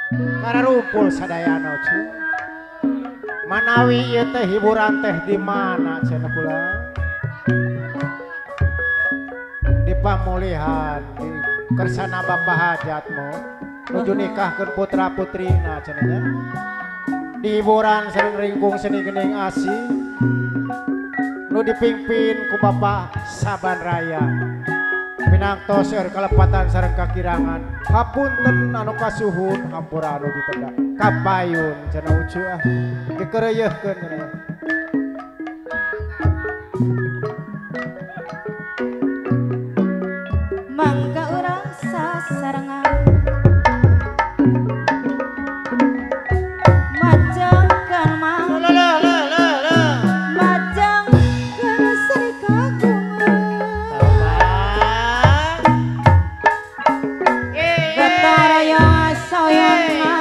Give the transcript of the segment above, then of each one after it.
karena rumpul sadayana cu. Manawi ieu teh hiburan teh di mana cenah kula? Di pamulihan di kersana Bapak Hajatmu nuju nikahkeun putra putrina cenah nya. Di hiburan sareng ringkung seni geuning asih nu dipimpin ku Bapak Saban Raya. Pinangtos eur kalepatan sareng kakirangan. Hapunten anu kasuhun hampura anu ditenda. Kapayun cenah ucu ah. Dikeureuyeufkeun cenah. Mangga urang sasarengan majangkeun mang majangkeun sari kagungan gotoroyong soyonna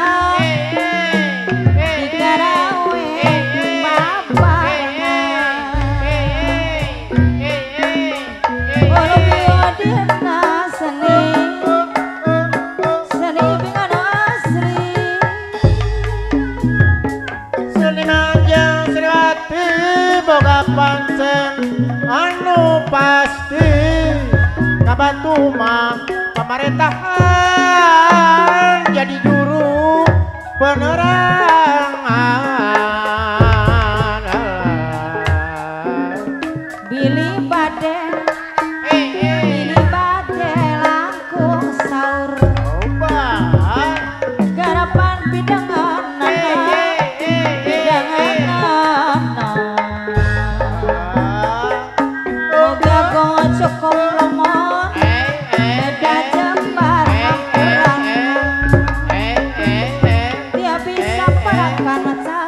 digarawe babarengan ulu biodina seni bingan asri Seni manjang Sriwati boga pancen anu pasti kabantu mah pemerintahan jadi juru penerangan Billy Bade langkung saur garapan bidangan moga gocok komplomon beda jembar hampuran dia bisa parakan maca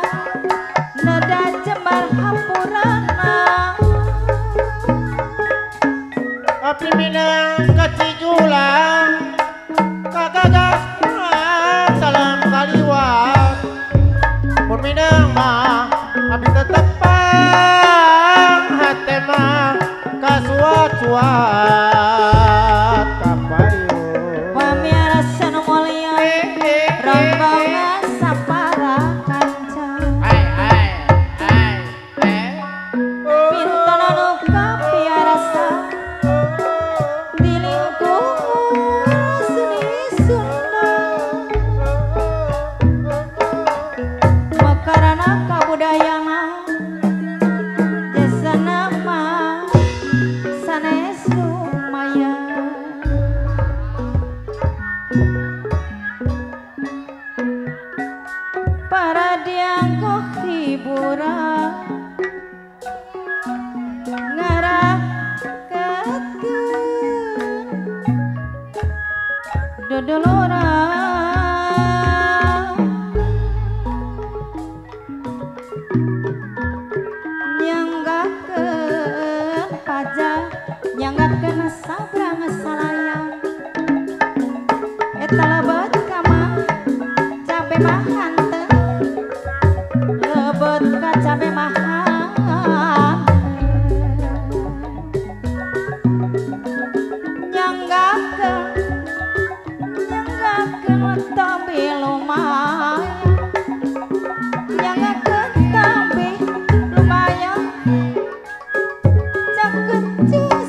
neda jembar hampuran Abdi Minang kacijulang kagagas salam kaliwat mun Minang mah abdi tetepang hate mah kasuat-suat kapayun pamiarsa nu mulia rombongan sapara kanca pinten anu kapiarsa di lingkungan seni Sunda makarana kabudayana jasana mah sanes lumaya para dianggo hiburan ngaraketkeun dodolorang nyanggakeun pajak nyanggakeun sabrang salayang eta lebet ka mah cabe mahan teu lebet ka cabe mahan nyanggakeun tambi lumayan nyanggakeun tambi lumayan cakeut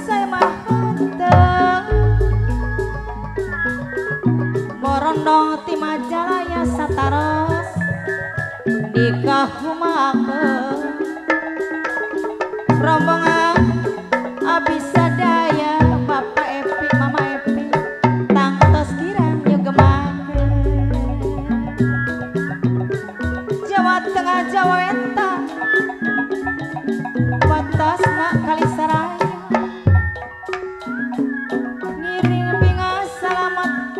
saya mahan teu borondong ti Majalaya sataros dikahumakeun rombongan abdi sadaya Bapak Epi Mama Epi tangtos kirang nyugemakeun Jawa Tengah Jawa Eta batasna Kalisaraya ngiring binga salamet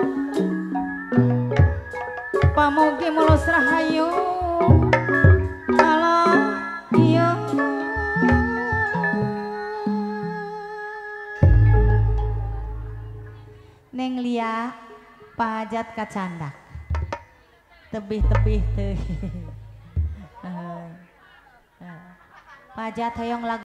pamugi mulus rahayu Allah iya Neng Lia pajat kacandak tebih-tebih teh pajat hoyong lagu